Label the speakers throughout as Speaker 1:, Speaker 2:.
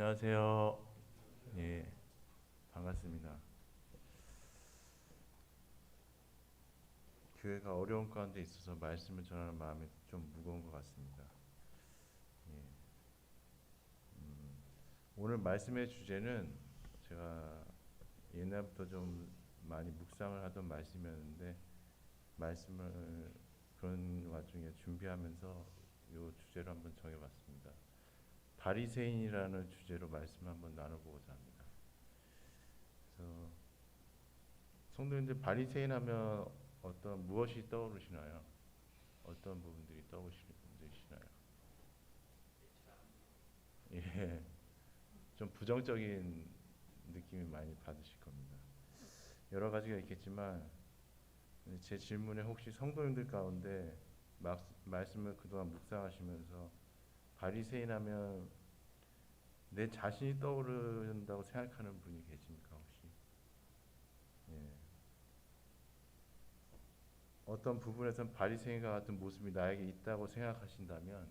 Speaker 1: 안녕하세요. 예, 반갑습니다. 교회가 어려운 가운데 있어서 말씀을 전하는 마음이 좀 무거운 것 같습니다. 예, 오늘 말씀의 주제는 제가 옛날부터 좀 많이 묵상을 하던 말씀이었는데 말씀을 그런 와중에 준비하면서 이 주제로 한번 정해봤습니다. 바리새인이라는 주제로 말씀 한번 나눠보고자 합니다. 그래서 성도님들 바리새인 하면 어떤 무엇이 떠오르시나요? 어떤 부분들이 떠오르시나요? 예, 좀 부정적인 느낌이 많이 받으실 겁니다. 여러 가지가 있겠지만 제 질문에 혹시 성도님들 가운데 말씀을 그동안 묵상하시면서 바리새인 하면 내 자신이 떠오른다고 생각하는 분이 계십니까 혹시? 예. 어떤 부분에선 바리새인과 같은 모습이 나에게 있다고 생각하신다면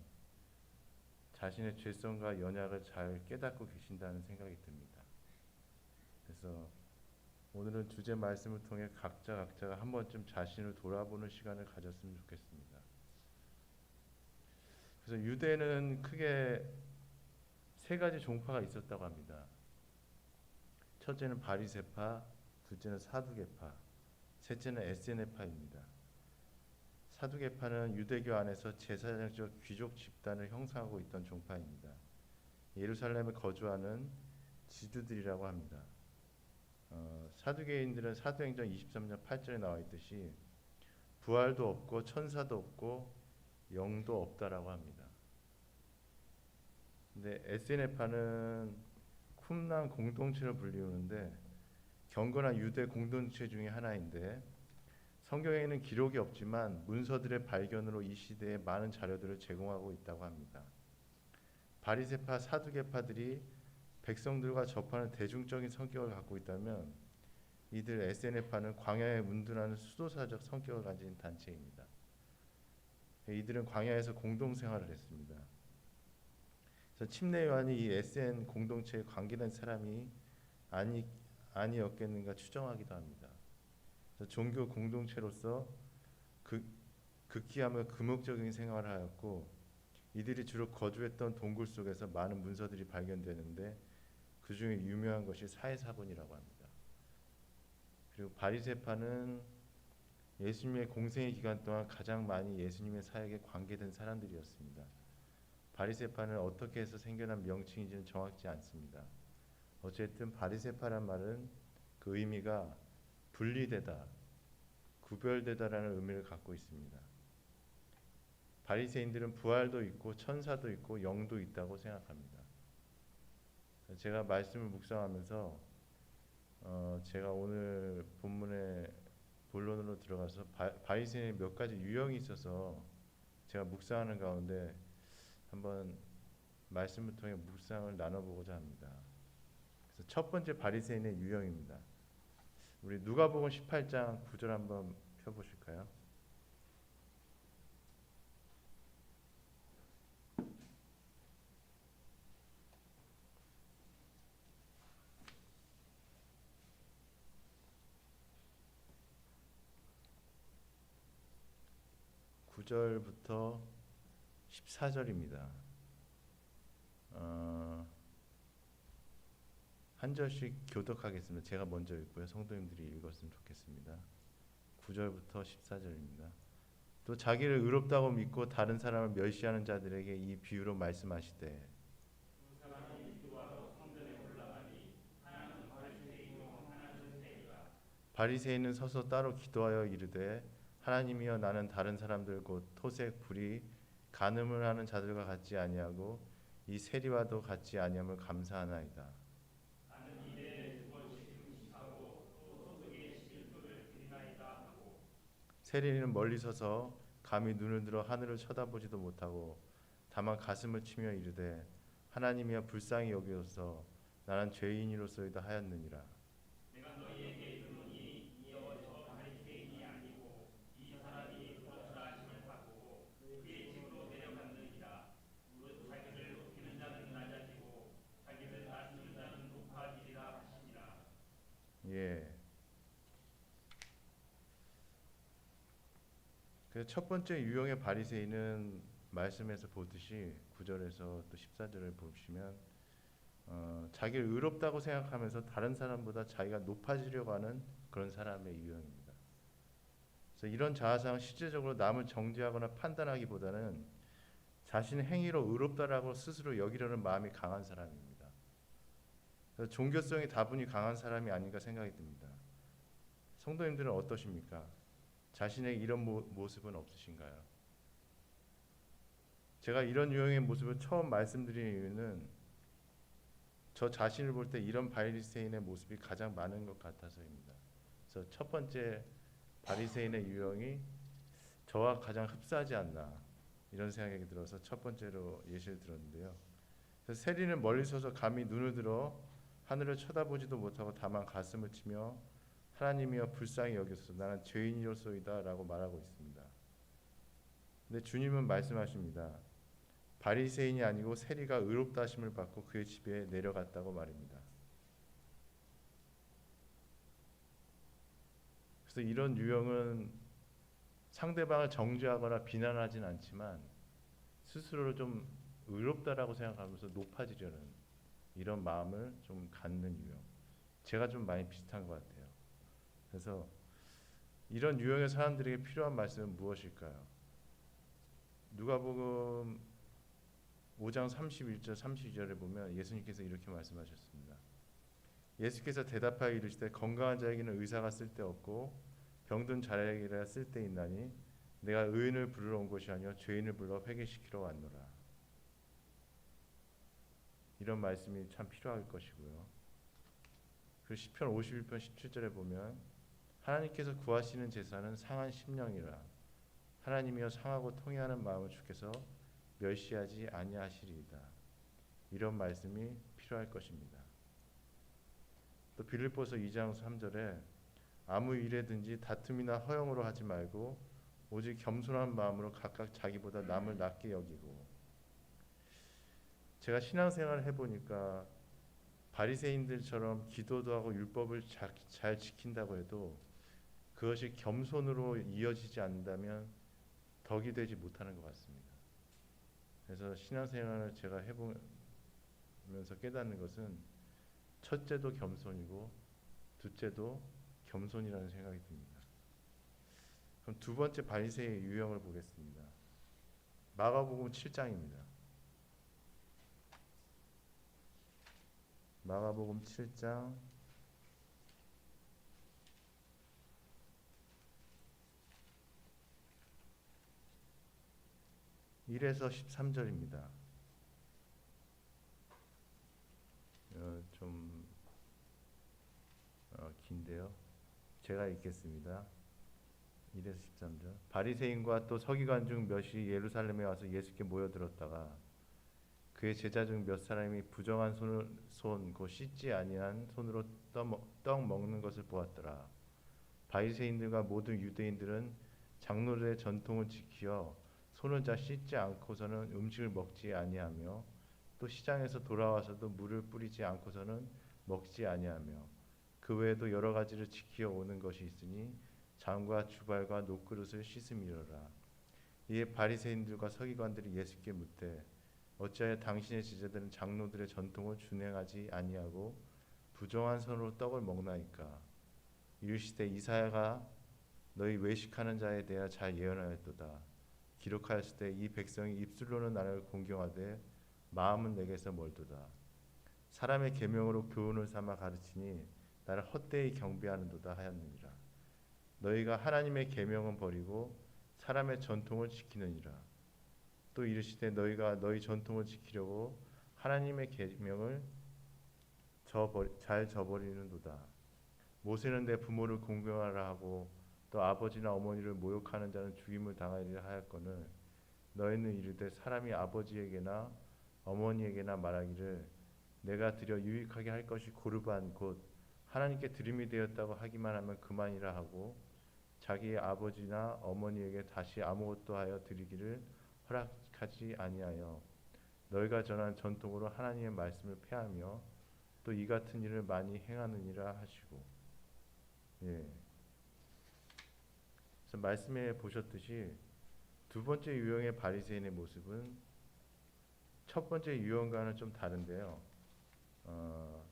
Speaker 1: 자신의 죄성과 연약을 잘 깨닫고 계신다는 생각이 듭니다. 그래서 오늘은 주제 말씀을 통해 각자가 한 번쯤 자신을 돌아보는 시간을 가졌으면 좋겠습니다. 그래서 유대는 크게 세 가지 종파가 있었다고 합니다. 첫째는 바리새파, 둘째는 사두개파, 셋째는 에세네파입니다. 사두개파는 유대교 안에서 제사장적 귀족 집단을 형성하고 있던 종파입니다. 예루살렘에 거주하는 지주들이라고 합니다. 사두개인들은 사도행전 23장 8절에 나와 있듯이 부활도 없고 천사도 없고 영도 없다라고 합니다. 근데 에세네파는 쿰란 공동체를 불리우는데 경건한 유대 공동체 중에 하나인데 성경에는 기록이 없지만 문서들의 발견으로 이 시대에 많은 자료들을 제공하고 있다고 합니다. 바리새파 사두개파들이 백성들과 접하는 대중적인 성격을 갖고 있다면 이들 에세네파는 광야에 운둔하는 수도사적 성격을 가진 단체입니다. 이들은 광야에서 공동생활을 했습니다. 그래서 침례 요한이 이 에센 공동체에 관계된 사람이 아니었겠는가 추정하기도 합니다. 그래서 종교 공동체로서 극기하며 금욕적인 생활을 하였고 이들이 주로 거주했던 동굴 속에서 많은 문서들이 발견되는데 그 중에 유명한 것이 사해사본이라고 합니다. 그리고 바리새파는 예수님의 공생의 기간 동안 가장 많이 예수님의 사역에 관계된 사람들이었습니다. 바리새파는 어떻게 해서 생겨난 명칭인지는 정확지 않습니다. 어쨌든 바리새파란 말은 그 의미가 분리되다, 구별되다라는 의미를 갖고 있습니다. 바리새인들은 부활도 있고 천사도 있고 영도 있다고 생각합니다. 제가 말씀을 묵상하면서 제가 오늘 본문의 본론으로 들어가서 바리새인의 몇 가지 유형이 있어서 제가 묵상하는 가운데 한번 말씀을 통해 묵상을 나눠보고자 합니다. 그래서 첫 번째 바리새인의 유형입니다. 우리 누가복음 18장 9절 한번 펴보실까요? 구 절부터 14절입니다. 한 절씩 교독하겠습니다. 제가 먼저 읽고요. 성도님들이 읽었으면 좋겠습니다. 9절부터 14절입니다. 또 자기를 의롭다고 믿고 다른 사람을 멸시하는 자들에게 이 비유로 말씀하시되 바리새인은 서서 따로 기도하여 이르되 하나님이여 나는 다른 사람들 곧 토색 불의 간음을 하는 자들과 같지 아니하고 이 세리와도 같지 아니함을 감사하나이다. 세리는 멀리 서서 감히 눈을 들어 하늘을 쳐다보지도 못하고 다만 가슴을 치며 이르되 하나님이여 불쌍히 여기소서 나는 죄인이로소이다 하였느니라. 그래서 첫 번째 유형의 바리새인은 말씀에서 보듯이 9절에서 또 14절을 보시면 자기를 의롭다고 생각하면서 다른 사람보다 자기가 높아지려고 하는 그런 사람의 유형입니다. 그래서 이런 자아상은 실제적으로 남을 정죄하거나 판단하기보다는 자신의 행위로 의롭다라고 스스로 여기려는 마음이 강한 사람입니다. 그래서 종교성이 다분히 강한 사람이 아닌가 생각이 듭니다. 성도님들은 어떠십니까? 자신의 이런 모습은 없으신가요? 제가 이런 유형의 모습을 처음 말씀드린 이유는 저 자신을 볼 때 이런 바리새인의 모습이 가장 많은 것 같아서입니다. 그래서 첫 번째 바리새인의 유형이 저와 가장 흡사하지 않나 이런 생각이 들어서 첫 번째로 예시를 들었는데요. 그래서 세리는 멀리 서서 감히 눈을 들어 하늘을 쳐다보지도 못하고 다만 가슴을 치며 하나님이여 불쌍히 여기소서 나는 죄인이로소이다 라고 말하고 있습니다. 근데 주님은 말씀하십니다. 바리새인이 아니고 세리가 의롭다 하심을 받고 그의 집에 내려갔다고 말입니다. 그래서 이런 유형은 상대방을 정죄하거나 비난하진 않지만 스스로를 좀 의롭다라고 생각하면서 높아지려는 이런 마음을 좀 갖는 유형. 제가 좀 많이 비슷한 것 같아요. 그래서 이런 유형의 사람들에게 필요한 말씀은 무엇일까요? 누가복음 5장 31절 32절에 보면 예수님께서 이렇게 말씀하셨습니다. 예수께서 대답하여 이르시되 건강한 자에게는 의사가 쓸데없고 병든 자에게라 쓸데있나니 내가 의인을 부르러 온 것이 아니요 죄인을 불러 회개시키러 왔노라. 이런 말씀이 참 필요할 것이고요. 그 시편 51편 17절에 보면 하나님께서 구하시는 제사는 상한 심령이라 하나님이여 상하고 통회하는 마음을 주께서 멸시하지 아니하시리이다. 이런 말씀이 필요할 것입니다. 또 빌립보서 2장 3절에 아무 일에든지 다툼이나 허영으로 하지 말고 오직 겸손한 마음으로 각각 자기보다 남을 낮게 여기고. 제가 신앙생활을 해보니까 바리새인들처럼 기도도 하고 율법을 잘 지킨다고 해도 그것이 겸손으로 이어지지 않는다면 덕이 되지 못하는 것 같습니다. 그래서 신앙생활을 제가 해보면서 깨닫는 것은 첫째도 겸손이고 둘째도 겸손이라는 생각이 듭니다. 그럼 두 번째 바리새의 유형을 보겠습니다. 마가복음 7장입니다. 마가복음 7장 1에서 13절입니다. 좀 긴데요. 제가 읽겠습니다. 1에서 13절. 바리새인과 또 서기관 중 몇이 예루살렘에 와서 예수께 모여들었다가 그의 제자 중 몇 사람이 부정한 손 곧 씻지 아니한 손으로 떡 먹는 것을 보았더라. 바리새인들과 모든 유대인들은 장로들의 전통을 지키어 손을 다 씻지 않고서는 음식을 먹지 아니하며 또 시장에서 돌아와서도 물을 뿌리지 않고서는 먹지 아니하며 그 외에도 여러 가지를 지키어 오는 것이 있으니 장과 주발과 녹그릇을 씻음이로라. 이에 바리새인들과 서기관들이 예수께 묻되 어찌하여 당신의 제자들은 장로들의 전통을 준행하지 아니하고 부정한 손으로 떡을 먹나이까? 이르시되 이사야가 너희 외식하는 자에 대하여 잘 예언하였도다. 기록하였을 때 이 백성이 입술로는 나를 공경하되 마음은 내게서 멀도다. 사람의 계명으로 교훈을 삼아 가르치니 나를 헛되이 경배하는도다 하였느니라. 너희가 하나님의 계명은 버리고 사람의 전통을 지키느니라. 또 이르시되 너희가 너희 전통을 지키려고 하나님의 계명을 잘 저버리는도다. 모세는 내 부모를 공경하라 하고 또 아버지나 어머니를 모욕하는 자는 죽임을 당하리라 하였거늘 너희는 이르되 사람이 아버지에게나 어머니에게나 말하기를 내가 드려 유익하게 할 것이 고르반 곧 하나님께 드림이 되었다고 하기만 하면 그만이라 하고 자기의 아버지나 어머니에게 다시 아무것도 하여 드리기를 허락하지 아니하여 너희가 전한 전통으로 하나님의 말씀을 폐하며 또 이 같은 일을 많이 행하느니라 하시고. 그래서 말씀에 보셨듯이 두 번째 유형의 바리새인의 모습은 첫 번째 유형과는 좀 다른데요. 어,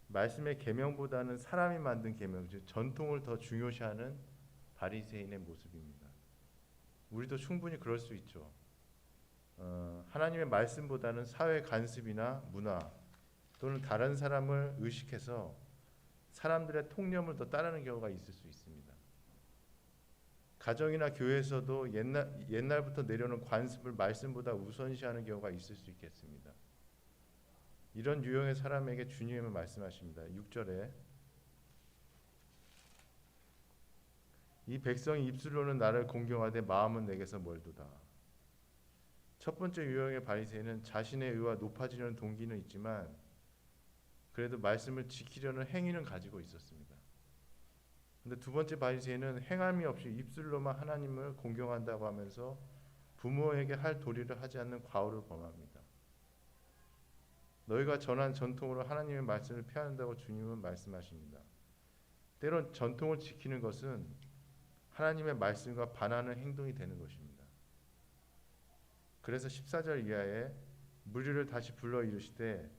Speaker 1: 말씀의 계명보다는 사람이 만든 계명, 즉 전통을 더 중요시하는 바리새인의 모습입니다. 우리도 충분히 그럴 수 있죠. 하나님의 말씀보다는 사회 간습이나 문화 또는 다른 사람을 의식해서 사람들의 통념을 더 따르는 경우가 있을 수 있습니다. 가정이나 교회에서도 옛날부터 내려오는 관습을 말씀보다 우선시하는 경우가 있을 수 있겠습니다. 이런 유형의 사람에게 주님은 말씀하십니다. 6절에 이 백성이 입술로는 나를 공경하되 마음은 내게서 멀도다. 첫 번째 유형의 바리새인은 자신의 의와 높아지려는 동기는 있지만 그래도 말씀을 지키려는 행위는 가지고 있었습니다. 근데 두 번째 바리새인은 행함이 없이 입술로만 하나님을 공경한다고 하면서 부모에게 할 도리를 하지 않는 과오를 범합니다. 너희가 전한 전통으로 하나님의 말씀을 폐한다고 주님은 말씀하십니다. 때론 전통을 지키는 것은 하나님의 말씀과 반하는 행동이 되는 것입니다. 그래서 14절 이하에 무리를 다시 불러 이르시되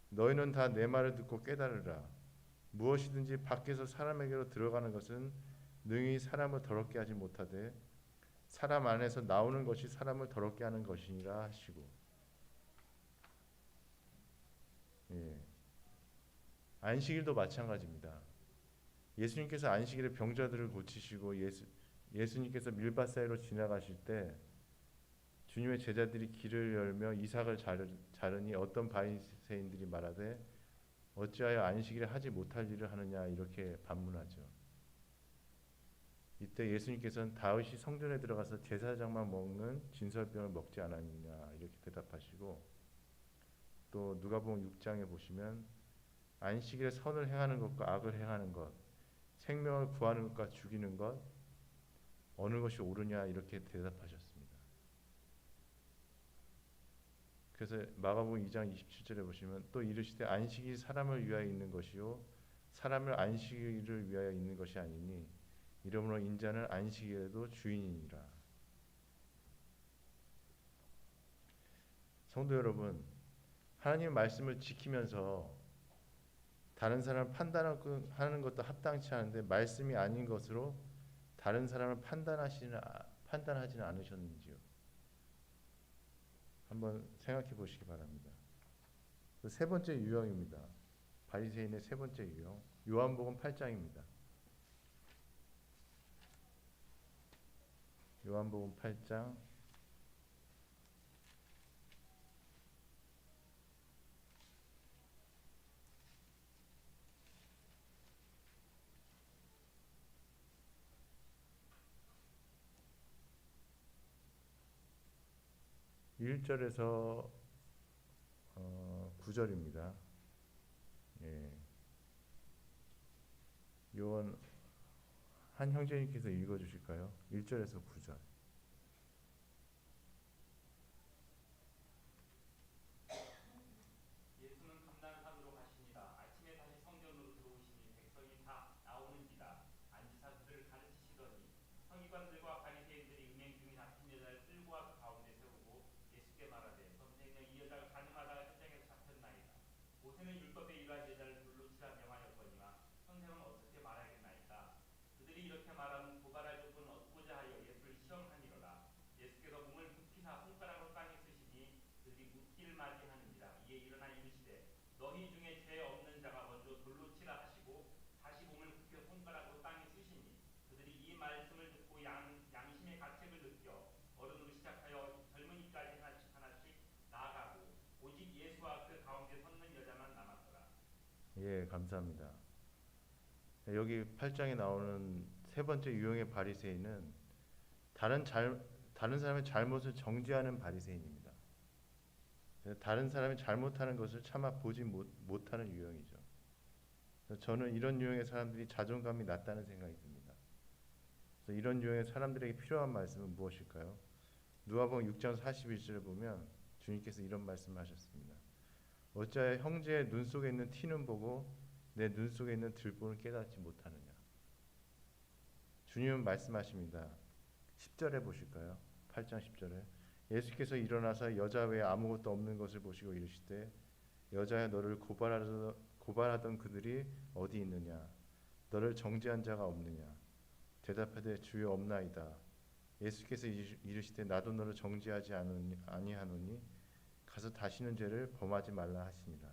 Speaker 1: 너희는 다 내 말을 듣고 깨달으라. 무엇이든지 밖에서 사람에게로 들어가는 것은 능히 사람을 더럽게 하지 못하되 사람 안에서 나오는 것이 사람을 더럽게 하는 것이니라 하시고, 예. 안식일도 마찬가지입니다. 예수님께서 안식일에 병자들을 고치시고 예수님께서 밀밭 사이로 지나가실 때 주님의 제자들이 길을 열며 이삭을 자르니 어떤 바리새인들이 말하되 어찌하여 안식일에 하지 못할 일을 하느냐 이렇게 반문하죠. 이때 예수님께서는 다윗이 성전에 들어가서 제사장만 먹는 진설병을 먹지 않았느냐 이렇게 대답하시고, 또 누가복음 6장에 보시면 안식일에 선을 행하는 것과 악을 행하는 것, 생명을 구하는 것과 죽이는 것 어느 것이 옳으냐 이렇게 대답하셨습니다. 그래서 마가복음 2장 27절에 보시면 또 이르시되 안식이 사람을 위하여 있는 것이요 사람을 안식일을 위하여 있는 것이 아니니 이러므로 인자는 안식일에도 주인이니라. 성도 여러분, 하나님의 말씀을 지키면서 다른 사람을 판단하는 것도 합당치 않은데 말씀이 아닌 것으로 다른 사람을 판단하지는 않으셨는지요? 한번 생각해 보시기 바랍니다. 세 번째 유형입니다. 바리새인의 세 번째 유형, 요한복음 8장입니다. 요한복음 8장 1절에서 9절입니다. 예. 요한 한 형제님께서 읽어주실까요? 1절에서 9절.
Speaker 2: 예수는 감난산으로 가시니라. 아침에 다시 성전으로 들어오시니 백성이 다 나오는지라. 앉으사 그들을 가르치시더니 서기관들과 바리새인들이 음행 중에 잡힌 여자를 끌고 와 그 가운데 세우고 예수께 말하되 선생님 이 여자가 가늠하다가 현장에서 잡혔나이다. 모세는 율법에 이러한 여자를 돌로 치라 명하였거니와 선생은 어떻게 말하겠나이까. 그들이 이렇게 말하면 고발할 조건을 얻고자 하여 예수를 시험하니로라. 예수께서 몸을 굽히사 손가락으로 땅에 쓰시니 그들이 묻기를 맞이하는지라. 이에 일어나 이르시되 너희 중에 죄 없는 자가 먼저 돌로 치라 하시고 다시 몸을 굽혀 손가락으로 땅에 쓰시니 그들이 이 말씀을 듣고 양심의 가책을 느껴 어른으로 시작하여 젊은이까지 하나씩 하나씩 나아가고 오직 예수와 그 가운데 섰는 여자만 남았더라.
Speaker 1: 예, 감사합니다. 여기 8장에 나오는 세 번째 유형의 바리새인은 다른 사람의 잘못을 정죄하는 바리새인입니다. 다른 사람이 잘못하는 것을 차마 보지 못하는 유형이죠. 저는 이런 유형의 사람들이 자존감이 낮다는 생각이 듭니다. 그래서 이런 유형의 사람들에게 필요한 말씀은 무엇일까요? 누가복음 6장 41절에 보면 주님께서 이런 말씀을 하셨습니다. 어찌하여 형제의 눈 속에 있는 티는 보고 내 눈 속에 있는 들보는 깨닫지 못하느냐. 주님은 말씀하십니다. 10절에 보실까요? 8장 10절에 예수께서 일어나사 여자 외에 아무것도 없는 것을 보시고 이르시되 여자야 너를 고발하던 그들이 어디 있느냐 너를 정죄한 자가 없느냐 대답하되 주여 없나이다. 예수께서 이르시되 나도 너를 정죄하지 아니하노니 가서 다시는 죄를 범하지 말라 하시니라.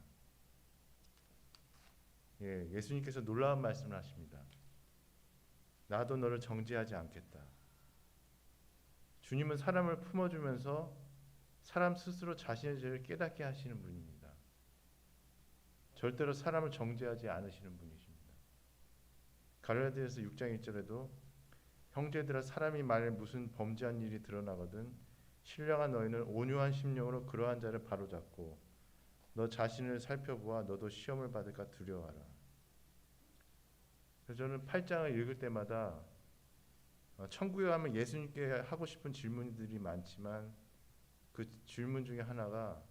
Speaker 1: 예, 예수님께서 놀라운 말씀을 하십니다. 나도 너를 정죄하지 않겠다. 주님은 사람을 품어주면서 사람 스스로 자신의 죄를 깨닫게 하시는 분입니다. 절대로 사람을 정죄하지 않으시는 분이십니다. 갈라디아서 6장 1절에도 형제들아 사람이 만일 무슨 범죄한 일이 드러나거든 신령한 너희는 온유한 심령으로 그러한 자를 바로잡고 너 자신을 살펴보아 너도 시험을 받을까 두려워하라. 그래서 저는 8장을 읽을 때마다 천국에 가면 예수님께 하고 싶은 질문들이 많지만 그 질문 중에 하나가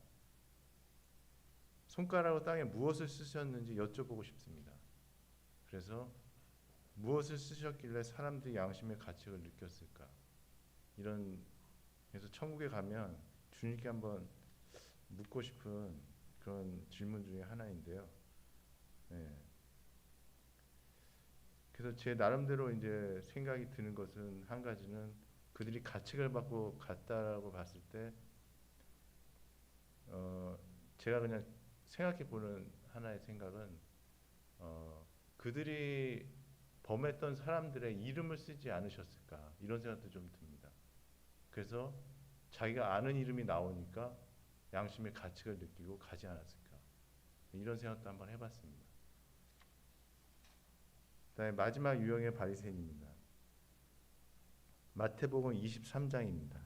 Speaker 1: 손가락으로 땅에 무엇을 쓰셨는지 여쭤보고 싶습니다. 그래서 무엇을 쓰셨길래 사람들이 양심의 가책을 느꼈을까? 그래서 천국에 가면 주님께 한번 묻고 싶은 그런 질문 중에 하나인데요. 네. 그래서 제 나름대로 이제 생각이 드는 것은 한 가지는 그들이 가책을 받고 갔다라고 봤을 때 제가 그냥 생각해 보는 하나의 생각은 그들이 범했던 사람들의 이름을 쓰지 않으셨을까 이런 생각도 좀 듭니다. 그래서 자기가 아는 이름이 나오니까 양심의 가책을 느끼고 가지 않았을까 이런 생각도 한번 해봤습니다. 그다음에 마지막 유형의 바리새인입니다. 마태복음 23장입니다.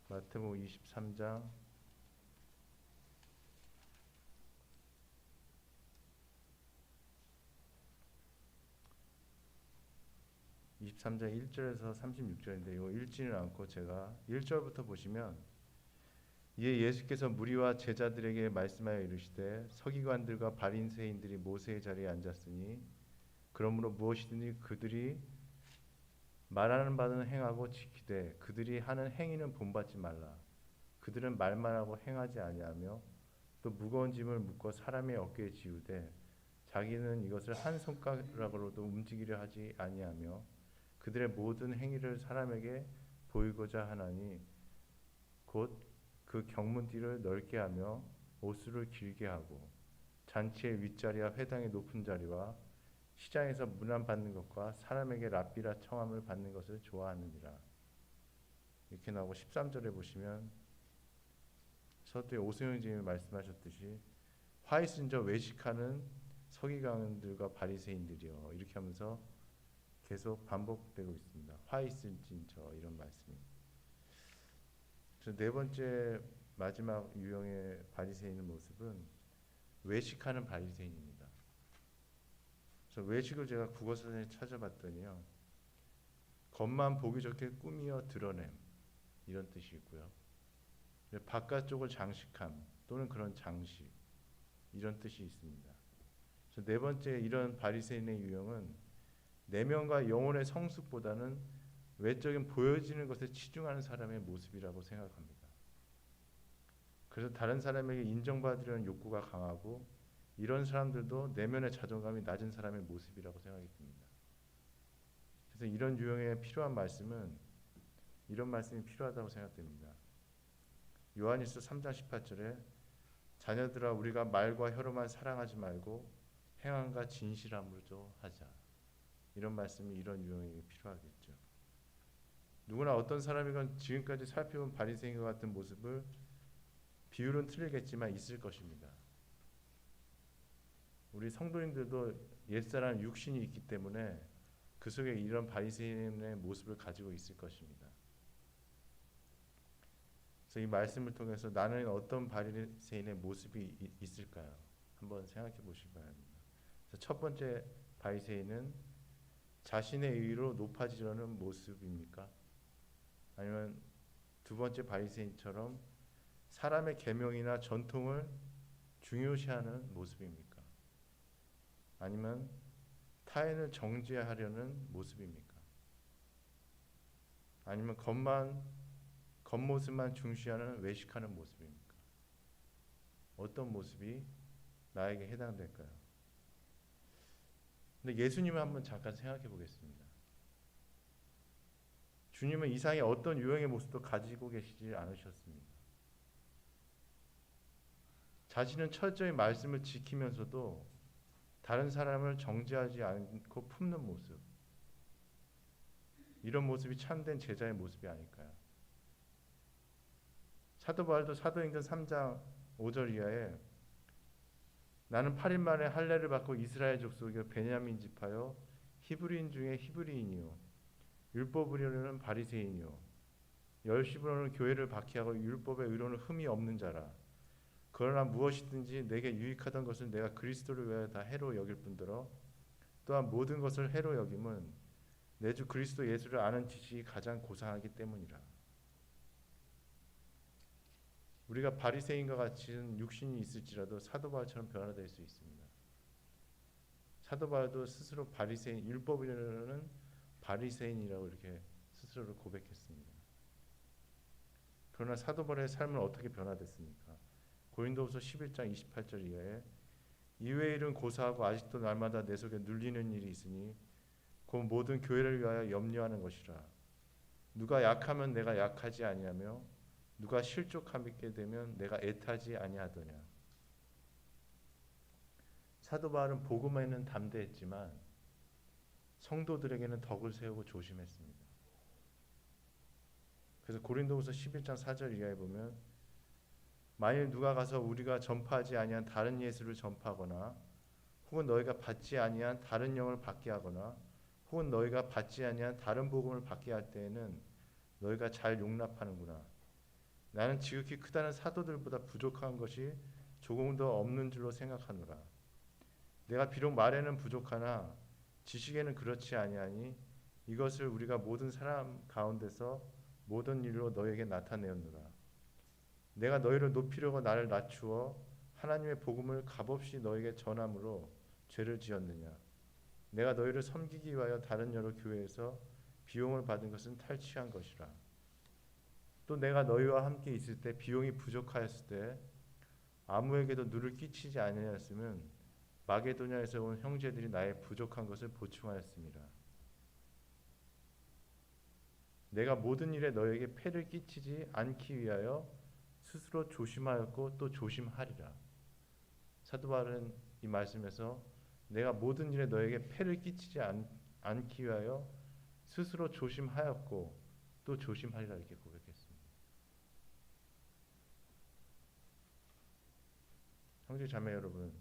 Speaker 1: 마태복음 23장 1절에서 36절인데 이거 읽지는 않고 제가 1절부터 보시면 이에 예수께서 무리와 제자들에게 말씀하여 이르시되 서기관들과 바리새인들이 모세의 자리에 앉았으니 그러므로 무엇이든지 그들이 말하는 바는 행하고 지키되 그들이 하는 행위는 본받지 말라. 그들은 말만 하고 행하지 아니하며 또 무거운 짐을 묶어 사람의 어깨에 지우되 자기는 이것을 한 손가락으로도 움직이려 하지 아니하며 그들의 모든 행위를 사람에게 보이고자 하나니 곧 그 경문띠를 넓게 하며 옷수를 길게 하고 잔치의 윗자리와 회당의 높은 자리와 시장에서 문안 받는 것과 사람에게 랍비라 청함을 받는 것을 좋아하느니라. 이렇게 나오고 13절에 보시면 서두에 오승영 지님이 말씀하셨듯이 화 있은 저 외식하는 서기관들과 바리새인들이여 이렇게 하면서 계속 반복되고 있습니다. 화 있을진 저 이런 말씀이. 그래서 네 번째 마지막 유형의 바리새인의 모습은 외식하는 바리새인입니다. 그래서 외식을 제가 국어사전에 찾아봤더니요. 겉만 보기 좋게 꾸미어 드러냄 이런 뜻이 있고요. 바깥쪽을 장식함 또는 그런 장식 이런 뜻이 있습니다. 그래서 네 번째 이런 바리새인의 유형은 내면과 영혼의 성숙보다는 외적인 보여지는 것에 치중하는 사람의 모습이라고 생각합니다. 그래서 다른 사람에게 인정받으려는 욕구가 강하고 이런 사람들도 내면의 자존감이 낮은 사람의 모습이라고 생각이 듭니다. 그래서 이런 유형에 필요한 말씀은 이런 말씀이 필요하다고 생각됩니다. 요한일서 3장 18절에 자녀들아 우리가 말과 혀로만 사랑하지 말고 행함과 진실함으로 하자. 이런 말씀이 이런 유형에게 필요하겠죠. 누구나 어떤 사람이건 지금까지 살펴본 바리새인과 같은 모습을 비율은 틀리겠지만 있을 것입니다. 우리 성도님들도 옛사람 육신이 있기 때문에 그 속에 이런 바리새인의 모습을 가지고 있을 것입니다. 그래서 이 말씀을 통해서 나는 어떤 바리새인의 모습이 있을까요? 한번 생각해 보시기 바랍니다. 그래서 첫 번째 바리새인은 자신의 의로 높아지려는 모습입니까? 아니면 두 번째 바리새인처럼 사람의 계명이나 전통을 중요시하는 모습입니까? 아니면 타인을 정죄하려는 모습입니까? 아니면 겉모습만 중시하는 외식하는 모습입니까? 어떤 모습이 나에게 해당될까요? 근데 예수님을 한번 잠깐 생각해 보겠습니다. 주님은 이상의 어떤 유형의 모습도 가지고 계시지 않으셨습니다. 자신은 철저히 말씀을 지키면서도 다른 사람을 정죄하지 않고 품는 모습, 이런 모습이 참된 제자의 모습이 아닐까요? 사도 바울도 사도행전 3장 5절 이하에 나는 8일 만에 할례를 받고 이스라엘 족속이요 베냐민 지파요 히브리인 중에 히브리인이요 율법으로는 바리새인이요 열심으로는 교회를 박해하고 율법의 의로는 흠이 없는 자라. 그러나 무엇이든지 내게 유익하던 것을 내가 그리스도를 위하여 다 해로 여길 뿐더러 또한 모든 것을 해로 여김은 내 주 그리스도 예수를 아는 지식이 가장 고상하기 때문이라. 우리가 바리새인과 같은 육신이 있을지라도 사도 바울처럼 변화될 수 있습니다. 사도 바울도 스스로 바리새인, 율법이라는 바리새인이라고 이렇게 스스로를 고백했습니다. 그러나 사도 바울의 삶은 어떻게 변화됐습니까? 고린도후서 11장 28절 이하에 이외의 일은 고사하고 아직도 날마다 내 속에 눌리는 일이 있으니 곧 모든 교회를 위하여 염려하는 것이라. 누가 약하면 내가 약하지 아니하며 누가 실족하게 되면 내가 애타지 아니하더냐. 사도 바울은 복음에는 담대했지만 성도들에게는 덕을 세우고 조심했습니다. 그래서 고린도후서 11장 4절 이하에 보면 만일 누가 가서 우리가 전파하지 아니한 다른 예수를 전파하거나 혹은 너희가 받지 아니한 다른 영을 받게 하거나 혹은 너희가 받지 아니한 다른 복음을 받게 할 때에는 너희가 잘 용납하는구나. 나는 지극히 크다는 사도들보다 부족한 것이 조금 더 없는 줄로 생각하노라. 내가 비록 말에는 부족하나 지식에는 그렇지 아니하니 이것을 우리가 모든 사람 가운데서 모든 일로 너에게 나타내었노라. 내가 너희를 높이려고 나를 낮추어 하나님의 복음을 값없이 너에게 전함으로 죄를 지었느냐. 내가 너희를 섬기기 위하여 다른 여러 교회에서 비용을 받은 것은 탈취한 것이라. 또 내가 너희와 함께 있을 때 비용이 부족하였을 때 아무에게도 누를 끼치지 아니하였으면 마게도냐에서 온 형제들이 나의 부족한 것을 보충하였습니다. 내가 모든 일에 너에게 폐를 끼치지 않기 위하여 스스로 조심하였고 또 조심하리라. 사도 바울은 이 말씀에서 내가 모든 일에 너에게 폐를 끼치지 않기 위하여 스스로 조심하였고 또 조심하리라 이렇게 고백했습니다. 형제 자매 여러분,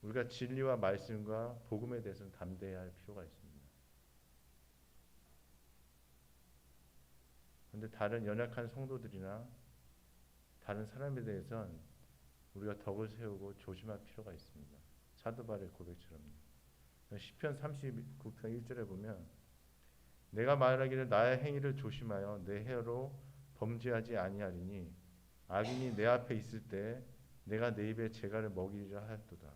Speaker 1: 우리가 진리와 말씀과 복음에 대해서는 담대해야 할 필요가 있습니다. 그런데 다른 연약한 성도들이나 다른 사람에 대해서는 우리가 덕을 세우고 조심할 필요가 있습니다. 사도 바울의 고백처럼요. 시편 39편 1절에 보면 내가 말하기를 나의 행위를 조심하여 내 혀로 범죄하지 아니하리니 악인이 내 앞에 있을 때 내가 내 입에 재갈을 먹이리라 하였도다.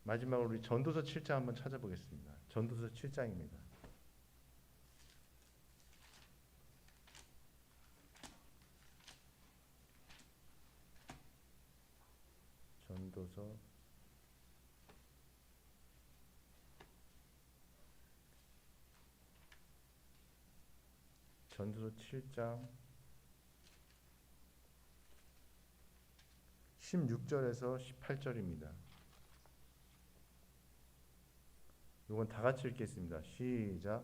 Speaker 1: 마지막으로 우리 전도서 7장 한번 찾아보겠습니다. 전도서 7장입니다. 전도서 7장 16절에서 18절입니다. 이건 다 같이 읽겠습니다. 시작.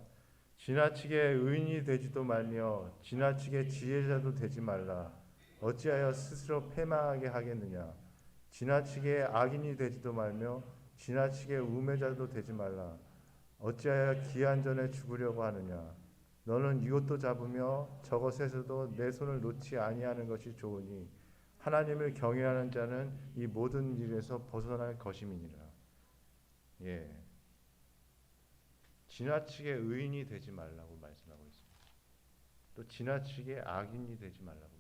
Speaker 1: 지나치게 의인이 되지도 말며 지나치게 지혜자도 되지 말라. 어찌하여 스스로 패망하게 하겠느냐. 지나치게 악인이 되지도 말며 지나치게 우매자도 되지 말라. 어찌하여 기한 전에 죽으려고 하느냐. 너는 이것도 잡으며 저것에서도 내 손을 놓지 아니하는 것이 좋으니 하나님을 경외하는 자는 이 모든 일에서 벗어날 것임이니라. 예. 지나치게 의인이 되지 말라고 말씀하고 있습니다. 또 지나치게 악인이 되지 말라고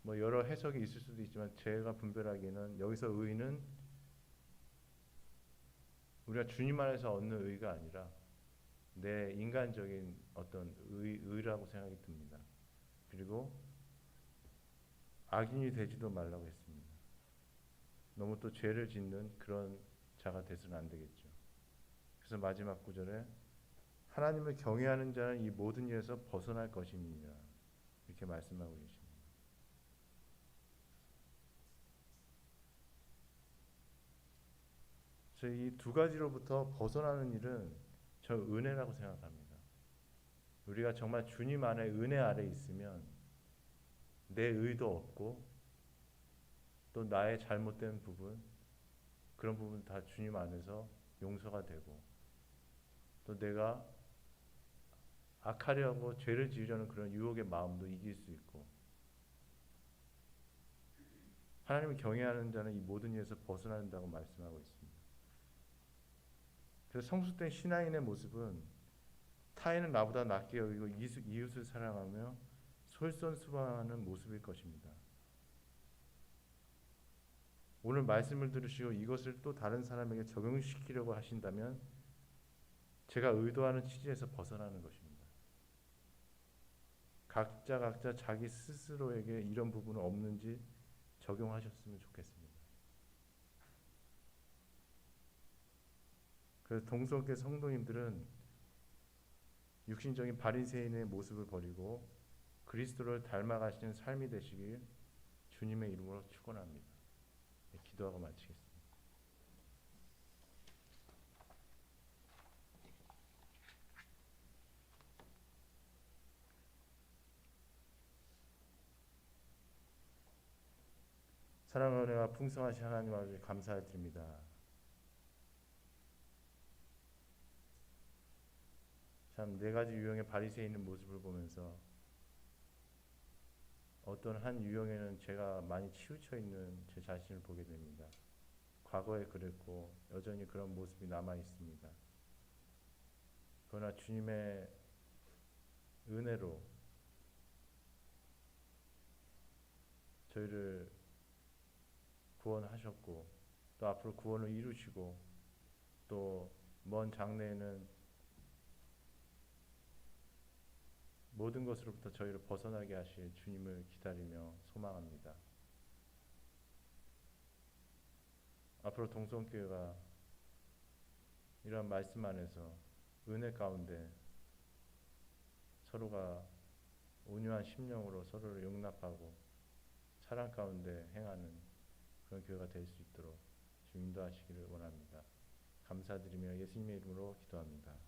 Speaker 1: 뭐 여러 해석이 있을 수도 있지만 제가 분별하기에는 여기서 의는 우리가 주님 안에서 얻는 의가 아니라 내 인간적인 어떤 의라고 생각이 듭니다. 그리고 악인이 되지도 말라고 했습니다. 너무 또 죄를 짓는 그런 자가 돼서는 안 되겠죠. 그래서 마지막 구절에 하나님을 경외하는 자는 이 모든 일에서 벗어날 것임이니라 이렇게 말씀하고 계십니다. 그래서 이 두 가지로부터 벗어나는 일은 저 은혜라고 생각합니다. 우리가 정말 주님 안에 은혜 아래 있으면 내 의도 없고 또 나의 잘못된 부분 그런 부분 다 주님 안에서 용서가 되고 또 내가 악하려고 죄를 지으려는 그런 유혹의 마음도 이길 수 있고 하나님을 경외하는 자는 이 모든 일에서 벗어난다고 말씀하고 있습니다. 그래서 성숙된 신앙인의 모습은 타인은 나보다 낫게 여기고 이웃을 사랑하며 솔선수범하는 모습일 것입니다. 오늘 말씀을 들으시고 이것을 또 다른 사람에게 적용시키려고 하신다면 제가 의도하는 취지에서 벗어나는 것입니다. 각자 자기 스스로에게 이런 부분은 없는지 적용하셨으면 좋겠습니다. 그래서 동성교 성도님들은 육신적인 바리새인의 모습을 버리고 그리스도를 닮아가시는 삶이 되시길 주님의 이름으로 축원합니다. 기도하고 마치겠습니다. 사랑의 은혜와 풍성하신 하나님 아버지 감사드립니다. 참 네 가지 유형의 바리새인의 모습을 보면서 어떤 한 유형에는 제가 많이 치우쳐 있는 제 자신을 보게 됩니다. 과거에 그랬고 여전히 그런 모습이 남아 있습니다. 그러나 주님의 은혜로 저희를 구원하셨고 또 앞으로 구원을 이루시고 또 먼 장래에는 모든 것으로부터 저희를 벗어나게 하실 주님을 기다리며 소망합니다. 앞으로 동성교회가 이러한 말씀 안에서 은혜 가운데 서로가 온유한 심령으로 서로를 용납하고 사랑 가운데 행하는 그런 교회가 될 수 있도록 주님 인도하시기를 원합니다. 감사드리며 예수님의 이름으로 기도합니다.